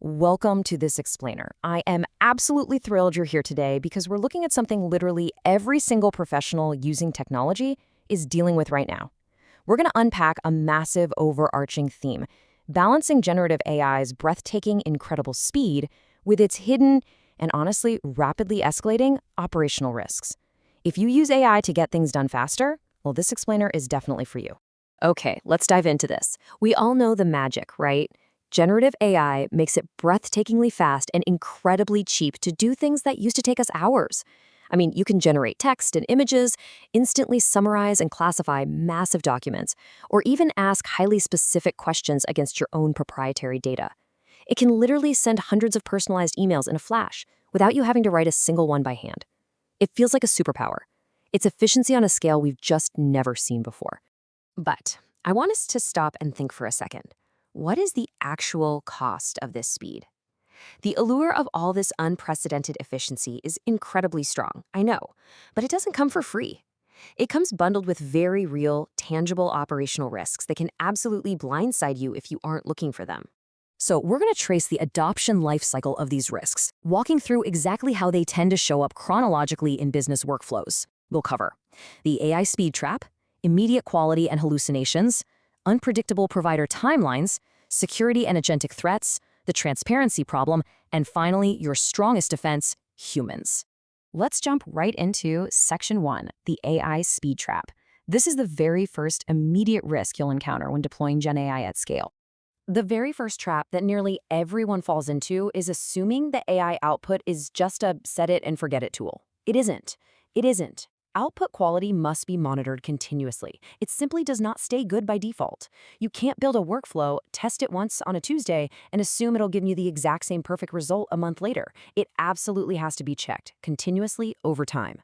Welcome to this explainer. I am absolutely thrilled you're here today because we're looking at something literally every single professional using technology is dealing with right now. We're going to unpack a massive overarching theme, balancing generative AI's breathtaking, incredible speed with its hidden and honestly rapidly escalating operational risks. If you use AI to get things done faster, well, this explainer is definitely for you. Okay, let's dive into this. We all know the magic, right? Generative AI makes it breathtakingly fast and incredibly cheap to do things that used to take us hours. I mean, you can generate text and images, instantly summarize and classify massive documents, or even ask highly specific questions against your own proprietary data. It can literally send hundreds of personalized emails in a flash without you having to write a single one by hand. It feels like a superpower. It's efficiency on a scale we've just never seen before. But I want us to stop and think for a second. What is the actual cost of this speed? The allure of all this unprecedented efficiency is incredibly strong, I know, but it doesn't come for free. It comes bundled with very real, tangible operational risks that can absolutely blindside you if you aren't looking for them. So we're going to trace the adoption lifecycle of these risks, walking through exactly how they tend to show up chronologically in business workflows. We'll cover the AI speed trap, immediate quality and hallucinations, unpredictable provider timelines, security and agentic threats, the transparency problem, and finally, your strongest defense, humans. Let's jump right into Section 1, the AI speed trap. This is the very first immediate risk you'll encounter when deploying Gen AI at scale. The very first trap that nearly everyone falls into is assuming the AI output is just a set-it-and-forget-it tool. It isn't. It isn't. Output quality must be monitored continuously. It simply does not stay good by default. You can't build a workflow, test it once on a Tuesday, and assume it'll give you the exact same perfect result a month later. It absolutely has to be checked, continuously over time.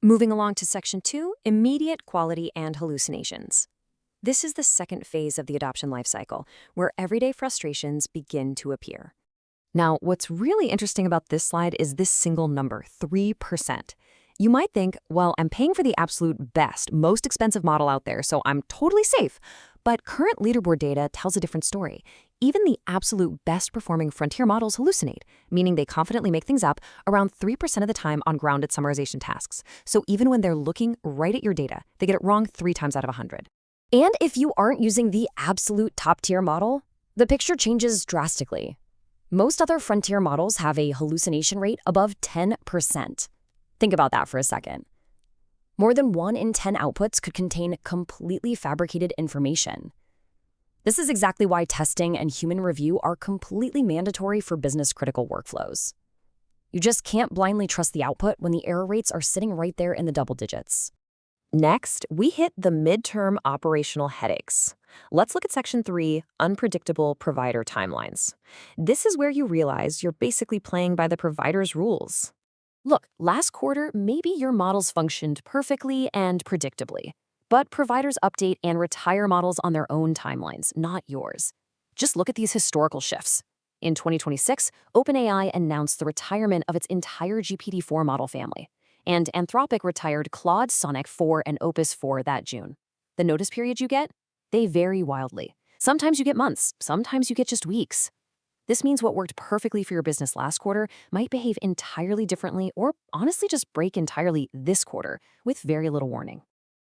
Moving along to Section 2, immediate quality and hallucinations. This is the second phase of the adoption lifecycle, where everyday frustrations begin to appear. Now, what's really interesting about this slide is this single number, 3%. You might think, well, I'm paying for the absolute best, most expensive model out there, so I'm totally safe. But current leaderboard data tells a different story. Even the absolute best performing frontier models hallucinate, meaning they confidently make things up around 3% of the time on grounded summarization tasks. So even when they're looking right at your data, they get it wrong 3 times out of 100. And if you aren't using the absolute top-tier model, the picture changes drastically. Most other frontier models have a hallucination rate above 10%. Think about that for a second. More than 1 in 10 outputs could contain completely fabricated information. This is exactly why testing and human review are completely mandatory for business-critical workflows. You just can't blindly trust the output when the error rates are sitting right there in the double digits. Next, we hit the midterm operational headaches. Let's look at Section 3, unpredictable provider timelines. This is where you realize you're basically playing by the provider's rules. Look, last quarter, maybe your models functioned perfectly and predictably, but providers update and retire models on their own timelines, not yours. Just look at these historical shifts. In 2026, OpenAI announced the retirement of its entire GPT-4 model family, and Anthropic retired Claude Sonnet 4 and Opus 4 that June. The notice periods you get? They vary wildly. Sometimes you get months, sometimes you get just weeks. This means what worked perfectly for your business last quarter might behave entirely differently or honestly just break entirely this quarter with very little warning.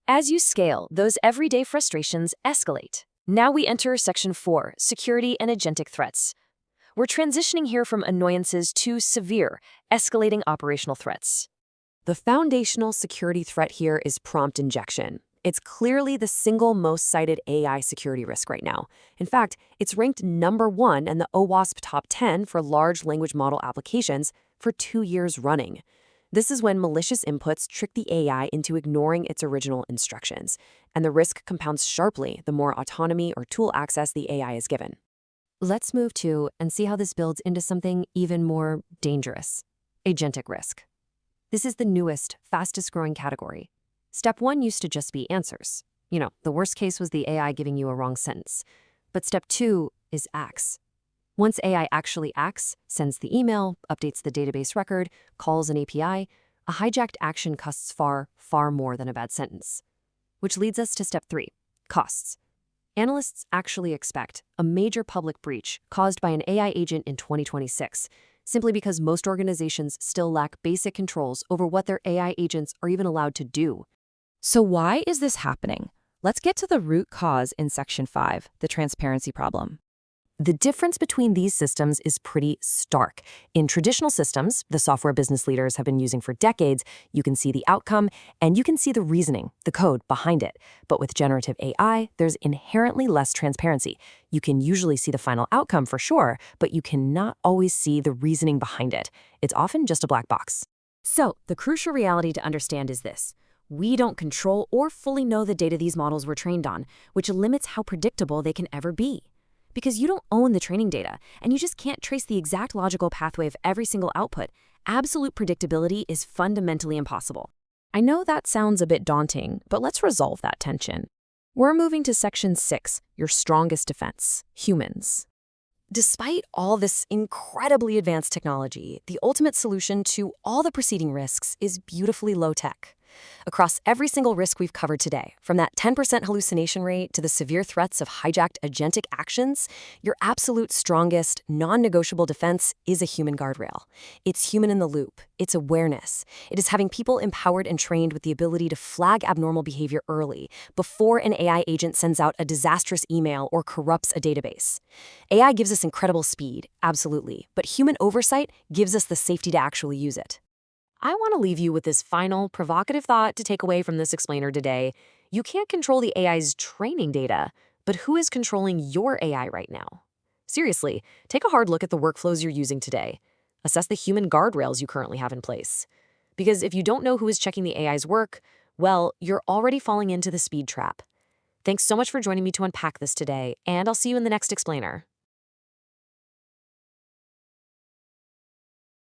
As you scale, those everyday frustrations escalate. Now we enter Section 4, security and agentic threats. We're transitioning here from annoyances to severe, escalating operational threats. The foundational security threat here is prompt injection. It's clearly the single most cited AI security risk right now. In fact, it's ranked number 1 in the OWASP top 10 for large language model applications for 2 years running. This is when malicious inputs trick the AI into ignoring its original instructions, and the risk compounds sharply the more autonomy or tool access the AI is given. Let's move to and see how this builds into something even more dangerous, agentic risk. This is the newest, fastest growing category. Step 1 used to just be answers. The worst case was the AI giving you a wrong sentence. But step 2 is acts. Once AI actually acts, sends the email, updates the database record, calls an API, a hijacked action costs far, far more than a bad sentence. Which leads us to step 3, costs. Analysts actually expect a major public breach caused by an AI agent in 2026, simply because most organizations still lack basic controls over what their AI agents are even allowed to do. So why is this happening? Let's get to the root cause in Section 5, the transparency problem. The difference between these systems is pretty stark. In traditional systems, the software business leaders have been using for decades, you can see the outcome and you can see the reasoning, the code behind it. But with generative AI, there's inherently less transparency. You can usually see the final outcome for sure, but you cannot always see the reasoning behind it. It's often just a black box. So, the crucial reality to understand is this. We don't control or fully know the data these models were trained on, which limits how predictable they can ever be. Because you don't own the training data, and you just can't trace the exact logical pathway of every single output, absolute predictability is fundamentally impossible. I know that sounds a bit daunting, but let's resolve that tension. We're moving to Section 6, your strongest defense, humans. Despite all this incredibly advanced technology, the ultimate solution to all the preceding risks is beautifully low-tech. Across every single risk we've covered today, from that 10% hallucination rate to the severe threats of hijacked agentic actions, your absolute strongest, non-negotiable defense is a human guardrail. It's human in the loop. It's awareness. It is having people empowered and trained with the ability to flag abnormal behavior early, before an AI agent sends out a disastrous email or corrupts a database. AI gives us incredible speed, absolutely, but human oversight gives us the safety to actually use it. I want to leave you with this final, provocative thought to take away from this explainer today. You can't control the AI's training data, but who is controlling your AI right now? Seriously, take a hard look at the workflows you're using today. Assess the human guardrails you currently have in place. Because if you don't know who is checking the AI's work, well, you're already falling into the speed trap. Thanks so much for joining me to unpack this today, and I'll see you in the next explainer.